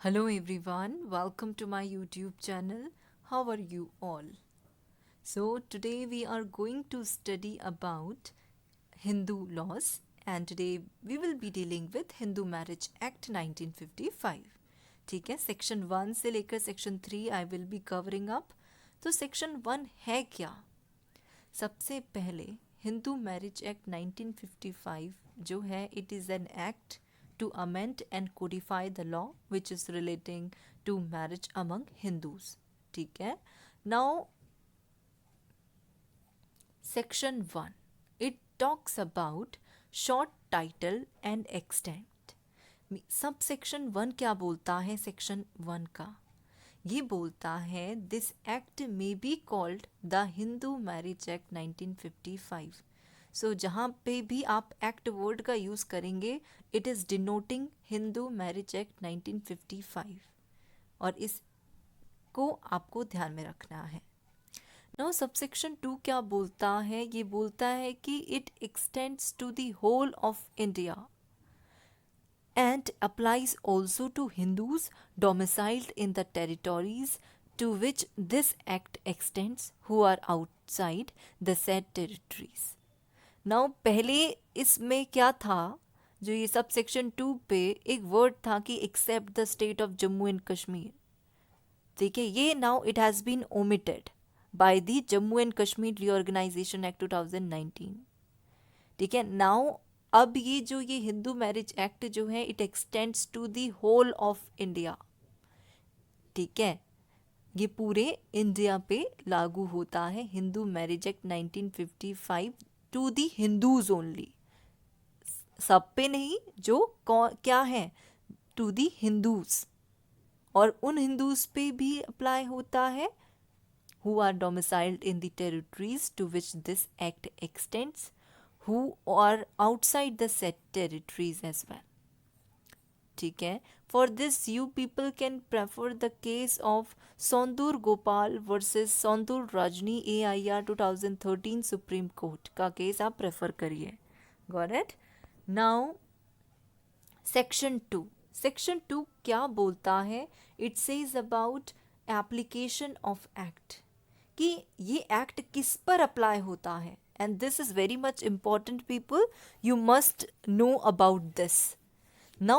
Hello everyone, welcome to my YouTube channel. How are you all? So today we are going to study about Hindu laws and today we will be dealing with Hindu Marriage Act 1955. ठीक है, section 1 से लेकर section 3 I will be covering up. तो section 1 है क्या? सबसे पहले Hindu marriage act 1955 जो है, it is an act to amend and codify the law which is relating to marriage among Hindus. ठीक है. Now, section 1, it talks about short title and extent. Sub section 1 क्या बोलता है? सेक्शन 1 का ये बोलता है, this act may be called the Hindu marriage act 1955. सो जहाँ पे भी आप एक्ट वर्ड का यूज़ करेंगे, it is denoting Hindu marriage act 1955 और इसको आपको ध्यान में रखना है. नाउ सबसेक्शन 2 क्या बोलता है? ये बोलता है कि it extends to the whole of India and applies also to Hindus domiciled in the territories to which this act extends who are outside the said territories. Now पहले इसमें क्या था? जो ये सब सेक्शन 2 पे एक वर्ड था कि except the state of Jammu and Kashmir. देखिए, ये now it has been omitted by the Jammu and Kashmir Reorganisation Act 2019. ठीक है. नाउ अब ये हिंदू मैरिज एक्ट जो है, it extends to the whole of India. ठीक है, ये पूरे इंडिया पे लागू होता है Hindu marriage act 1955 to the Hindus only. सब पे नहीं, जो क्या है, टू दी हिंदूज. और उन हिंदूज पे भी अप्लाई होता है who are domiciled in the territories to which this act extends who are outside the set territories as well. ठीक है. For this you people can prefer the case of Sondur Gopal versus Sondur Rajni AIR 2013 Supreme Court का case आप prefer करिए. Got it? Now section 2. Section 2 क्या बोलता है? It says about application of act, कि ये एक्ट किस पर अप्लाई होता है. And this is very much important, people. You must know about this. Now,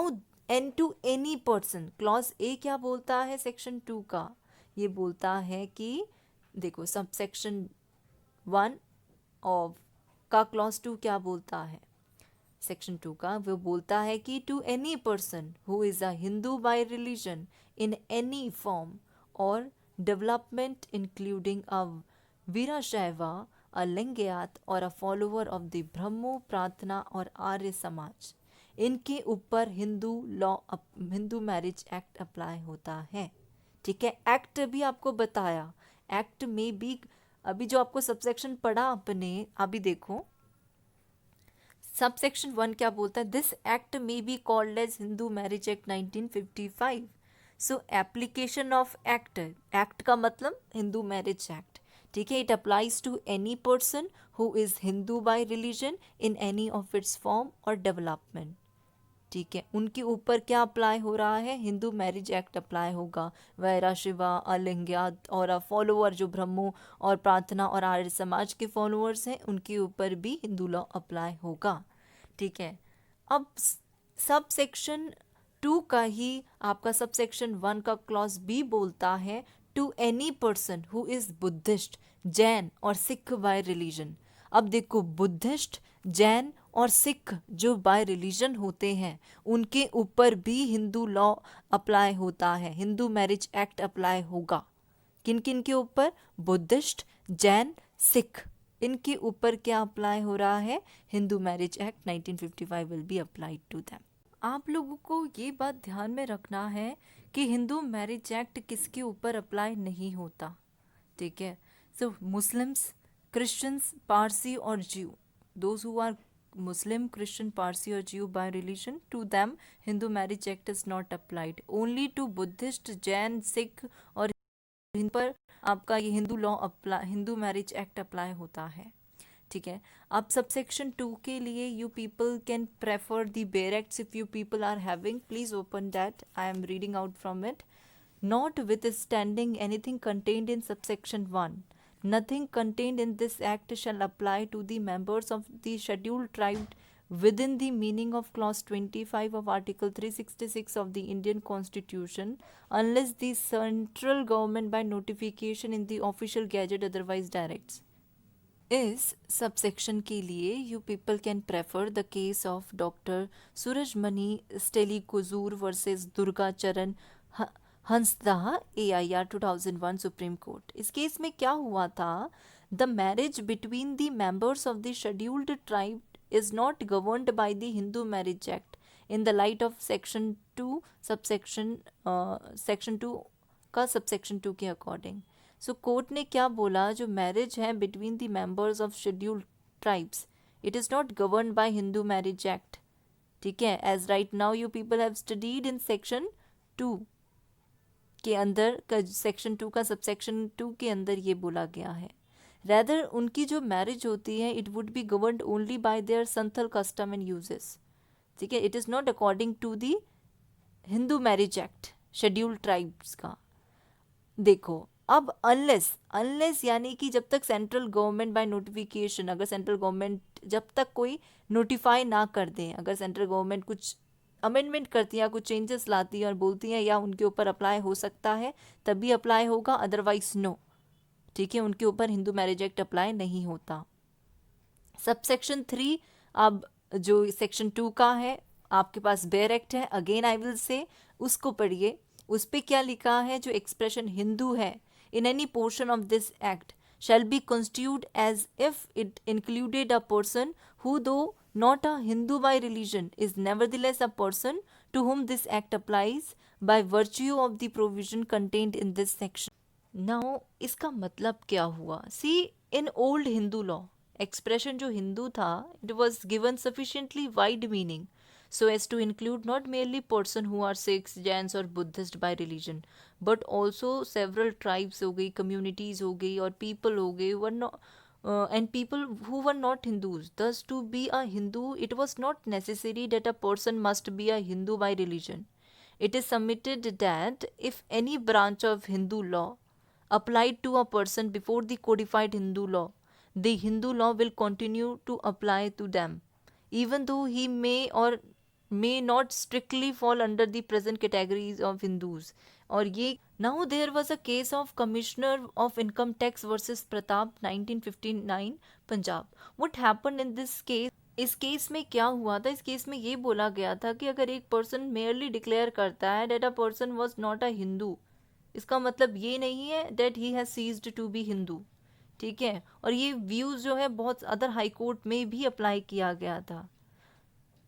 and to any person. Clause A क्या बोलता है सेक्शन 2 का? ये बोलता है कि देखो, सब सेक्शन 1 ऑफ का क्लॉज 2 क्या बोलता है? सेक्शन 2 का वो बोलता है कि to any person who is a Hindu by religion in any form और development including a Virashaiva, a Lingayat और a follower of the Brahmo, Prarthana or Arya Samaj, इनके ऊपर हिंदू मैरिज एक्ट अप्लाई होता है. ठीक है. एक्ट भी आपको बताया, एक्ट में भी अभी जो आपको सबसेक्शन पढ़ा आपने, अभी देखो सबसेक्शन 1 क्या बोलता है? दिस एक्ट में be called as Hindu marriage act 1955. So application of act, act का मतलब हिंदू मैरिज एक्ट. ठीक है. It applies to any person who is Hindu by religion in any of its form और डेवलपमेंट. ठीक है. उनके ऊपर क्या अप्लाई हो रहा है? हिंदू मैरिज एक्ट अप्लाई होगा. वैरा शिवा, अलिंग्यात और अ फॉलोअर जो ब्रह्मो और प्रार्थना और आर्य समाज के फॉलोअर्स हैं, उनके ऊपर भी हिंदू लॉ अप्लाई होगा. ठीक है. अब सब सेक्शन 2 का ही आपका सब सेक्शन 1 का क्लॉज बी बोलता है to any person who is Buddhist, Jain और सिख बाय रिलीजन. अब देखो, बुद्धिस्ट, जैन और सिख जो बाय रिलीजन होते हैं, उनके ऊपर भी हिंदू लॉ अप्लाई होता है, हिंदू मैरिज एक्ट अप्लाई होगा. किन किन के ऊपर? बुद्धिस्ट, जैन, सिख, इनके ऊपर क्या अप्लाई हो रहा है? Hindu marriage act 1955 will be applied to them. आप लोगों को ये बात ध्यान में रखना है कि हिंदू मैरिज एक्ट किसके ऊपर अप्लाई नहीं होता. ठीक है. सो मुस्लिम्स, क्रिश्चियंस, पारसी और Jew, those who are Muslim, Christian, Parsi or Jew by religion, to them Hindu marriage act is not applied. Only to Buddhist, Jain, Sikh और इन पर आपका ये Hindu law apply, Hindu marriage act apply होता है. ठीक है। अब सबसेक्शन 2 के लिए you people can prefer the bare acts if you people are having, please open that, I am reading out from it. Notwithstanding anything contained in subsection 1, nothing contained in this act shall apply to the members of the scheduled tribe within the meaning of clause 25 of article 366 of the Indian Constitution unless the central government by notification in the official gazette otherwise directs. इस subsection के लिए you people can prefer the case of doctor Surajmani Stelly Kujur versus Durga Charan Hansdah AIR 2001 supreme court. इस case में क्या हुआ था, the marriage between the members of the scheduled tribe is not governed by the Hindu marriage act in the light of section 2 section 2 का subsection 2 के according. सो court ने क्या बोला, जो मैरिज है between the members of scheduled tribes, it is not govern by Hindu marriage act, ठीक है, as right now you people have studied in section 2 के अंदर सेक्शन 2 का सबसेक्शन 2 के अंदर ये बोला गया है। रैदर उनकी जो मैरिज होती है it would be governed only by their Santhal custom and usages, ठीक है, it is not according to the Hindu marriage act scheduled tribes का। देखो अब अनलेस यानी कि जब तक सेंट्रल गवर्नमेंट बाय नोटिफिकेशन, अगर सेंट्रल गवर्नमेंट जब तक कोई नोटिफाई ना कर दें, अगर सेंट्रल गवर्नमेंट कुछ अमेंडमेंट करती है, कुछ चेंजेस लाती है और बोलती है या उनके ऊपर अप्लाई हो सकता है तभी अप्लाई होगा, अदरवाइज नो, ठीक है, उनके ऊपर हिंदू मैरिज एक्ट अप्लाई नहीं होता। सबसेक्शन 3 अब जो सेक्शन 2 का है, आपके पास बेयर एक्ट है, अगेन आई विल से उसको पढ़िए, उस पर क्या लिखा है, जो एक्सप्रेशन हिंदू है in any portion of this act shall be construed as if it included a person who, though not a Hindu by religion, is nevertheless a person to whom this act applies by virtue of the provision contained in this section. Now, इसका मतलब क्या हुआ? See, in old Hindu law, expression जो हिंदू था, it was given sufficiently wide meaning so as to include not merely person who are Sikhs, Jains or Buddhist by religion, but also several tribes हो गई, communities हो गई और people हो गए were not and people who were not Hindus. Thus, to be a Hindu, it was not necessary that a person must be a Hindu by religion. It is submitted that if any branch of Hindu law applied to a person before the codified Hindu law, the Hindu law will continue to apply to them, even though he may or may not strictly fall under the present categories of Hindus. और ये now there was a case of Commissioner of Income Tax versus Pratap 1959 Punjab. What happened in this case? इस case में क्या हुआ था, इस case में ये बोला गया था कि अगर एक पर्सन मेयरली डिक्लेयर करता है that a person was not a Hindu, इसका मतलब ये नहीं है that he has ceased to be Hindu, ठीक है, और ये व्यूज जो है बहुत अदर हाई कोर्ट में भी अप्लाई किया गया था।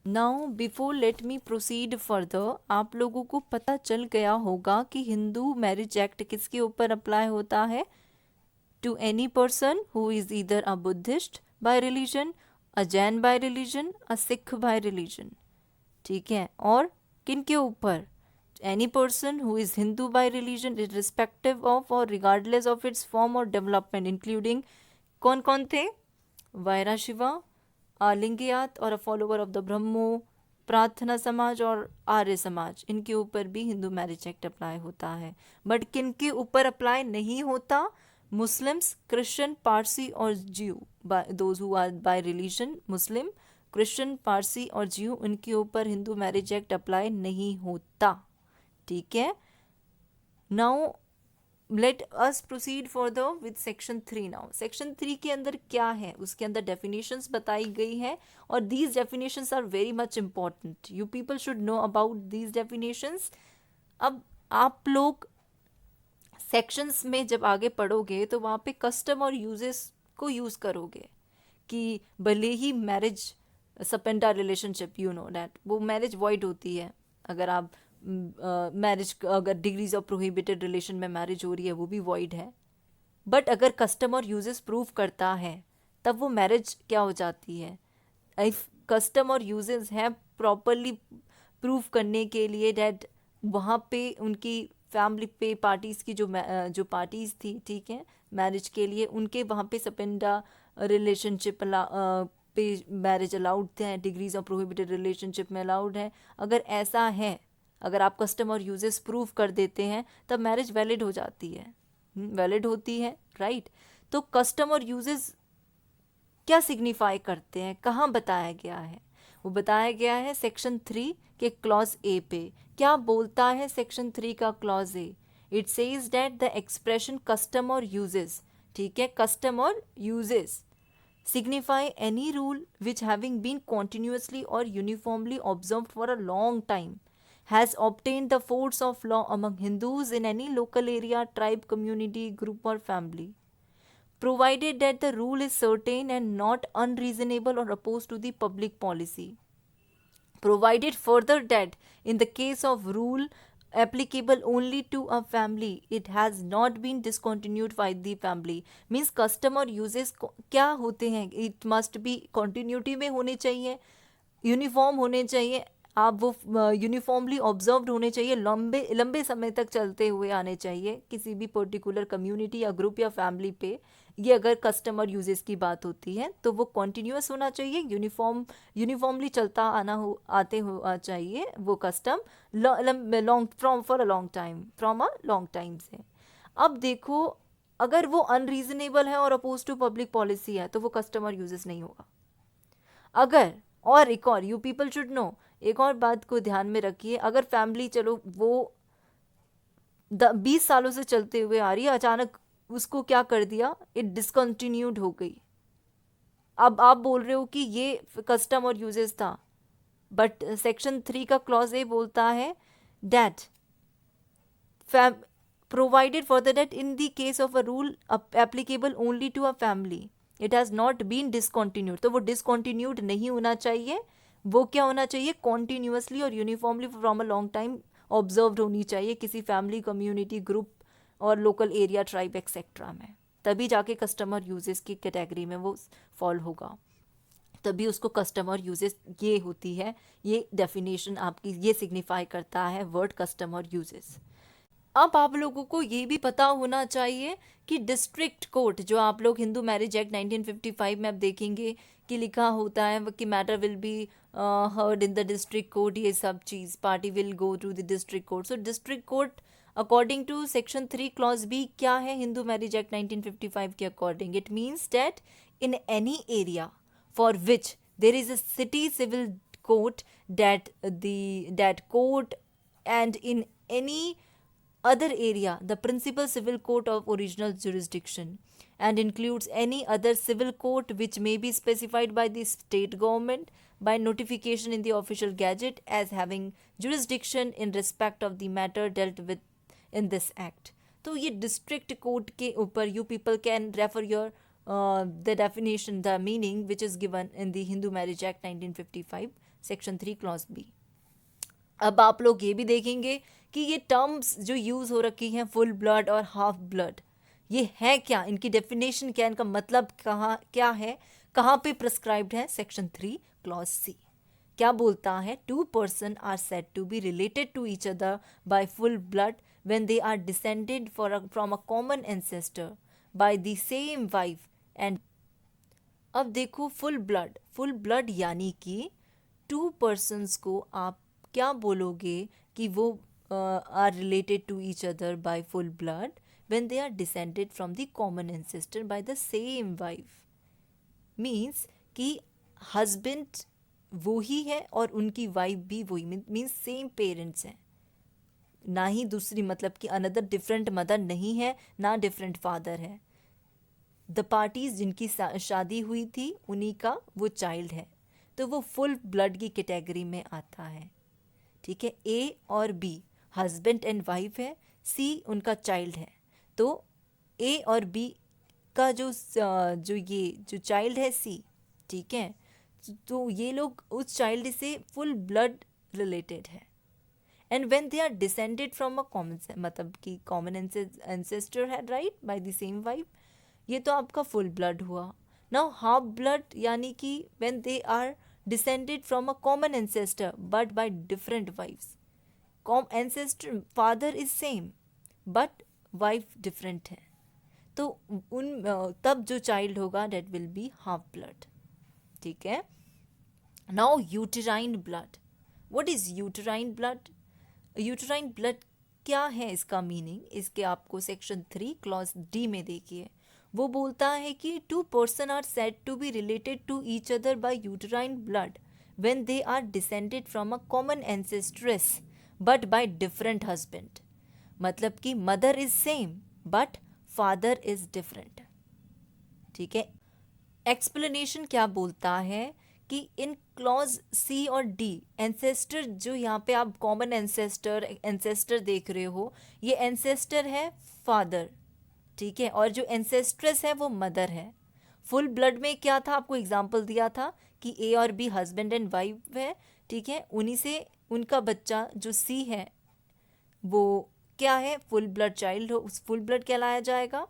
Now before let me proceed further, आप लोगों को पता चल गया होगा कि हिंदू मैरिज एक्ट किसके ऊपर अप्लाई होता है, to any person who is either a Buddhist by religion, a Jain by religion, a Sikh by religion, ठीक है, और किन के ऊपर, any person who is Hindu by religion irrespective of और रिगार्डलेस ऑफ इट्स फॉर्म और डेवलपमेंट, इंक्लूडिंग कौन कौन थे, वायरा शिवा, लिंगयात और a follower of the Brahmo, Prarthana Samaj और आर्य समाज, इनके ऊपर भी हिंदू मैरिज एक्ट अप्लाई होता है। बट किन के ऊपर अप्लाई नहीं होता, मुस्लिम्स, क्रिश्चियन, पारसी और Jew, those who are by religion Muslim, Christian, Parsi और ज्यू, उनके ऊपर हिंदू मैरिज एक्ट अप्लाई नहीं होता, ठीक है। Now let us proceed further with section 3 now. Section 3 के अंदर क्या है, उसके अंदर डेफिनेशंस बताई गई है और these definitions are very much important, you people should know about these definitions. अब आप लोग सेक्शंस में जब आगे पढ़ोगे तो वहाँ पे कस्टम और यूजेस को यूज़ करोगे कि भले ही marriage sapinda relationship, you know that वो मैरिज वॉइड होती है, अगर आप मैरिज अगर डिग्रीज ऑफ प्रोहिबिटेड रिलेशन में मैरिज हो रही है वो भी वॉइड है, बट अगर कस्टम और यूजेस प्रूव करता है तब वो मैरिज क्या हो जाती है। इफ कस्टम और यूजेस हैं प्रॉपरली प्रूव करने के लिए डैट वहाँ पे उनकी फैमिली पे पार्टीज़ की जो पार्टीज़ थी, ठीक है, मैरिज के लिए उनके वहाँ पे सपेंडा रिलेशनशिप पे मैरिज अलाउड है, डिग्रीज ऑफ प्रोहिबिटेड रिलेशनशिप में अलाउड है, अगर ऐसा है, अगर आप कस्टम और यूजेस प्रूव कर देते हैं तब मैरिज वैलिड हो जाती है, वैलिड होती है, राइट। तो कस्टम और यूजेस क्या सिग्निफाई करते हैं, कहाँ बताया गया है? वो बताया गया है सेक्शन 3 के क्लॉज ए पे। क्या बोलता है सेक्शन 3 का clause A? It says that the expression custom और यूजेस, ठीक है, कस्टम और uses signify any rule which having been continuously or uniformly observed for a long time has obtained the force of law among Hindus in any local area, tribe, community, group or family, provided that the rule is certain and not unreasonable or opposed to the public policy. Provided further that in the case of rule applicable only to a family, it has not been discontinued by the family. Means custom और uses क्या होते हैं? It must be continuity में होने चाहिए, uniform होने चाहिए, आप वो यूनिफॉर्मली ऑब्जर्व्ड होने चाहिए, लंबे लंबे समय तक चलते हुए आने चाहिए किसी भी पर्टिकुलर कम्युनिटी या ग्रुप या फैमिली पे। ये अगर कस्टमर यूजेस की बात होती है तो वो कॉन्टिन्यूस होना चाहिए, यूनिफॉर्मली चलता आना हो आते हो चाहिए वो custom long from for a long time, from a long time से। अब देखो, अगर वो अनरीजनेबल है और अपोज टू पब्लिक पॉलिसी है तो वो कस्टमर यूजेस नहीं होगा। अगर, और एक और, यू पीपल शुड नो, एक और बात को ध्यान में रखिए, अगर फैमिली चलो वो 20 सालों से चलते हुए आ रही है, अचानक उसको क्या कर दिया, इट डिसकंटिन्यूड हो गई, अब आप बोल रहे हो कि ये कस्टम और यूजेस था, बट सेक्शन 3 का क्लॉज ए बोलता है that provided further that in the case of a rule applicable only to a family, it has not been discontinued, तो वो discontinued नहीं होना चाहिए, वो क्या होना चाहिए, continuously और uniformly from a long time observed होनी चाहिए किसी फैमिली, कम्युनिटी, ग्रुप और लोकल एरिया, ट्राइब एक्सेट्रा में, तभी जाके कस्टमर यूजेस की कैटेगरी में वो फॉल होगा, तभी उसको कस्टमर यूजेस ये होती है, ये डेफिनेशन आपकी ये सिग्निफाई करता है वर्ड कस्टमर यूजेस। अब आप लोगों को ये भी पता होना चाहिए कि डिस्ट्रिक्ट कोर्ट, जो आप लोग हिंदू मैरिज एक्ट 1955 में अब देखेंगे कि लिखा होता है कि matter will be heard in the district court, ये सब चीज़, party will go to the district court. So district court according to section 3 clause B क्या है हिंदू मैरिज एक्ट 1955 के according? It means that in any area for which there is a city civil court, that court, and in any other area the principal civil court of original jurisdiction, and includes any other civil court which may be specified by the state government by notification in the official gazette as having jurisdiction in respect of the matter dealt with in this act. तो ये district court के ऊपर you people can refer your the definition, the meaning which is given in the Hindu Marriage Act 1955 section 3 clause B. अब आप लोग ये भी देखेंगे कि ये टर्म्स जो यूज़ हो रखी हैं, फुल ब्लड और हाफ ब्लड, ये है क्या, इनकी डेफिनेशन क्या, इनका मतलब कहाँ क्या है, कहाँ पे प्रिस्क्राइब्ड है? सेक्शन 3 क्लॉज सी क्या बोलता है? 2 person are said to be related to each other by full blood when they are descended from a common ancestor by the same wife and. अब देखो, फुल ब्लड यानी कि 2 persons को आप क्या बोलोगे कि वो are related to each other by full blood when they are descended from the common ancestor by the same wife. Means कि हस्बैंड वो ही है और उनकी वाइफ भी वही, मीन्स सेम पेरेंट्स हैं, ना ही दूसरी, मतलब कि अनदर डिफरेंट मदर नहीं है, ना डिफरेंट फादर है। द पार्टीज जिनकी शादी हुई थी उन्हीं का वो चाइल्ड है, तो वो फुल ब्लड की कैटेगरी में आता है। ठीक है, ए और बी हस्बैंड एंड वाइफ है, सी उनका चाइल्ड है, तो ए और बी का जो चाइल्ड है सी, ठीक है, तो ये लोग उस चाइल्ड से फुल ब्लड रिलेटेड है। And when they are descended from a common, मतलब कि कॉमन एंसेस्टर है, right, by the same wife, ये तो आपका फुल ब्लड हुआ। नाउ हाफ ब्लड यानी कि when they are descended from a common ancestor but by different wives. Ancestor father is same but wife different है, तो तब जो चाइल्ड होगा that will be half blood. ठीक है. Now uterine blood. What is uterine blood? Uterine blood क्या है, इसका मीनिंग इसके आपको सेक्शन 3 क्लॉज डी में देखिए. वो बोलता है कि two person are said to be related to each other by uterine blood when they are descended from a common ancestress but by different husband. मतलब कि mother is same but father is different. ठीक है. Explanation क्या बोलता है कि in clause C और D ancestor, जो यहाँ पे आप कॉमन एंसेस्टर देख रहे हो, ये एंसेस्टर है फादर. ठीक है. और जो एंसेस्ट्रेस है वो मदर है. फुल ब्लड में क्या था, आपको एग्जांपल दिया था कि ए और बी हस्बैंड एंड वाइफ है. ठीक है. उन्हीं से उनका बच्चा जो सी है वो क्या है, फुल ब्लड चाइल्ड हो, फुल ब्लड कहलाया जाएगा.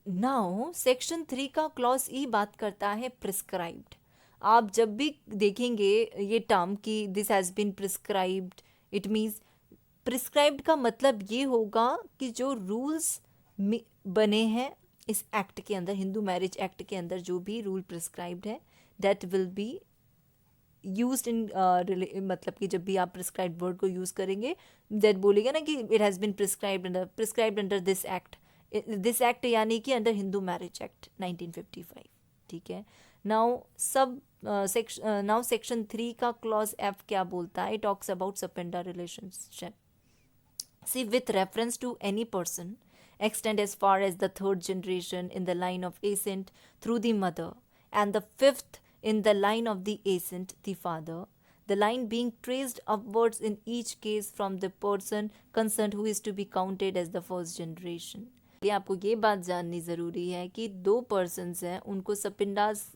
नाउ सेक्शन 3 का क्लॉज ई बात करता है प्रिस्क्राइब्ड. आप जब भी देखेंगे ये टर्म कि this has been prescribed, it means prescribed का मतलब ये होगा कि जो रूल्स बने हैं इस एक्ट के अंदर, हिंदू मैरिज एक्ट के अंदर जो भी रूल प्रिस्क्राइब्ड है that will be used in, मतलब कि जब भी आप प्रिस्क्राइब्ड वर्ड को यूज़ करेंगे दैट बोलेगा ना कि it has been prescribed under this act. This act यानी कि अंडर हिंदू मैरिज एक्ट 1955. ठीक है. नाउ सेक्शन 3 का क्लॉज एफ क्या बोलता है, talks about sapinda relationship. C with reference to any person extend as far as the third generation in the line of ascent through the mother and the fifth in the line of the ascent, the father, the line being traced upwards in each case from the person concerned who is to be counted as the first generation. ये आपको ये बात जाननी ज़रूरी है कि दो persons हैं, उनको सपिंडास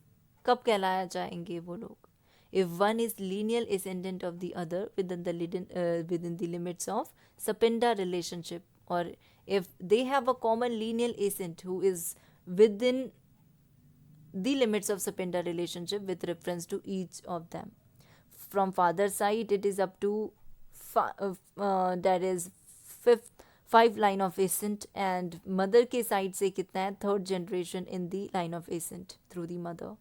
कब कहलाया जाएंगे वो लोग. If one is lineal ascendant of the other within the limits of Sapinda relationship, or if they have a common lineal ascent who is within the limits of Sapinda relationship with reference to each of them. From father's side, it is up to that is five line of ascent, and mother के side से कितना है, third generation in the line of ascent through the mother.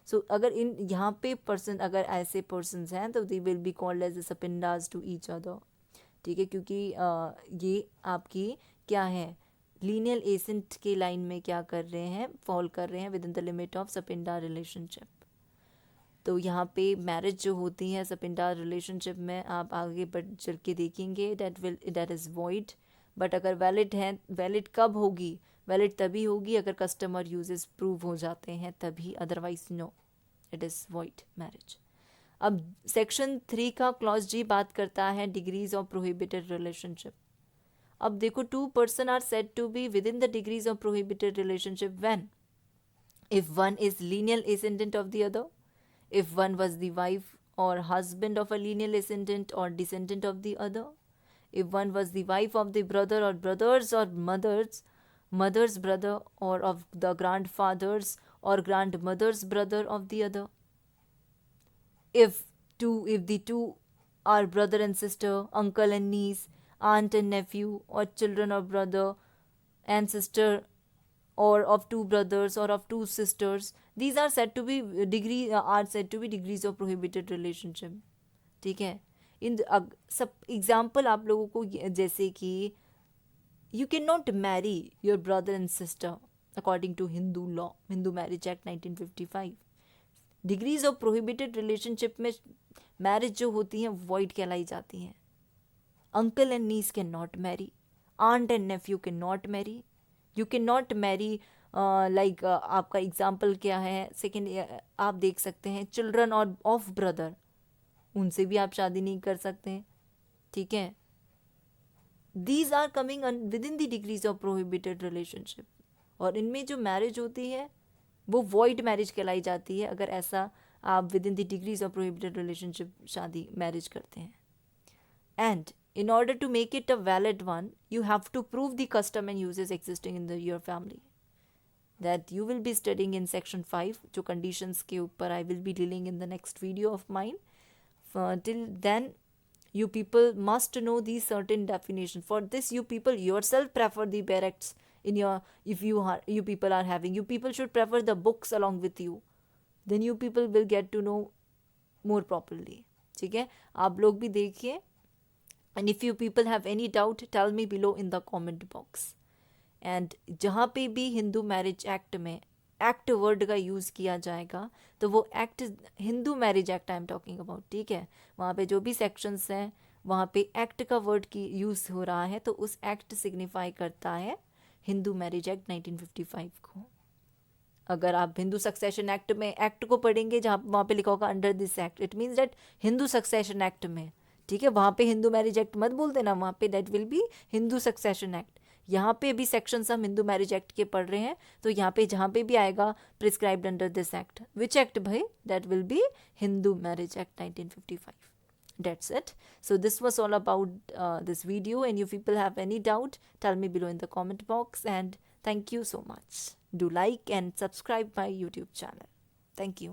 So अगर इन यहाँ पे person अगर ऐसे persons हैं तो they will be called as sapindas to each other. ठीक है. क्योंकि ये आपकी क्या है, लीनियल एसेंट के लाइन में क्या कर रहे हैं, फॉल कर रहे हैं with in the limit of सपिंडा relationship. तो यहाँ पे मैरिज जो होती है सपिंडा रिलेशनशिप में, आप आगे बढ़ चल के देखेंगे दैट इज़ वॉइड. बट अगर वैलिड है, वैलिड कब होगी, वैलिड तभी होगी अगर कस्टमर यूजेस प्रूव हो जाते हैं तभी, otherwise no, it is void marriage. अब सेक्शन 3 का क्लॉज जी बात करता है डिग्रीज ऑफ प्रोहिबिटेड रिलेशनशिप. अब देखो, two person are said to be within the degrees of prohibited relationship when if one is lineal ascendant of the other, if one was the wife or husband of a lineal ascendant or descendant of the other, if one was the wife of the brother or brothers or mother's brother, or of the grandfather's or grandmother's brother of the other, if the two are brother and sister, uncle and niece, aunt and nephew, or children of brother and sister, or of two brothers or of two sisters, these are said to be degrees of prohibited relationship. ठीक है. इन सब example आप लोगों को, जैसे कि you can not marry your brother and sister according to Hindu law, Hindu marriage act 1955. Degrees of prohibited relationship में marriage जो होती हैं वॉइड कहलाई जाती हैं. Uncle and niece can not marry, aunt and nephew can not marry. You can not marry like आपका example क्या है, सेकेंड आप देख सकते हैं चिल्ड्रन और ऑफ ब्रदर, उनसे भी आप शादी नहीं कर सकते. ठीक है. These are coming within the degrees of prohibited relationship. और इनमें जो मैरिज होती है वो वॉइड मैरिज कहलाई जाती है अगर ऐसा आप with in the degrees of prohibited relationship शादी मैरिज करते हैं. And in order to make it a valid one, you have to prove the custom and uses existing in your family. That you will be studying in section 5, जो conditions के ऊपर I will be dealing in the next video of mine. Till then, you people must know these certain definitions. For this, you people yourself prefer the bare acts in your, if you people are having, you people should prefer the books along with you, then you people will get to know more properly. ठीक है, आप लोग भी देखिए, and if you people have any doubt tell me below in the comment box. And जहाँ पे भी Hindu marriage act में एक्ट वर्ड का यूज़ किया जाएगा तो वो act Hindu marriage act I am talking about, ठीक है, वहाँ पे जो भी सेक्शंस हैं वहाँ पे एक्ट का वर्ड की यूज़ हो रहा है तो उस एक्ट सिग्निफाई करता है हिंदू मैरिज एक्ट 1955 को. अगर आप हिंदू सक्सेशन एक्ट में एक्ट को पढ़ेंगे जहाँ वहाँ पे लिखा होगा under this act, it means that Hindu succession act में, ठीक है, वहाँ पे हिंदू मैरिज एक्ट मत बोल देना, वहाँ पे that will be Hindu succession act. यहाँ पे भी सेक्शंस हम हिंदू मैरिज एक्ट के पढ़ रहे हैं तो यहाँ पे जहाँ पे भी आएगा prescribed under this act, which act भाई, that will be Hindu marriage act 1955. That's it. So this was all about this video, and if people have any doubt tell me below in the comment box, and thank you so much. Do like and subscribe my YouTube channel. Thank you.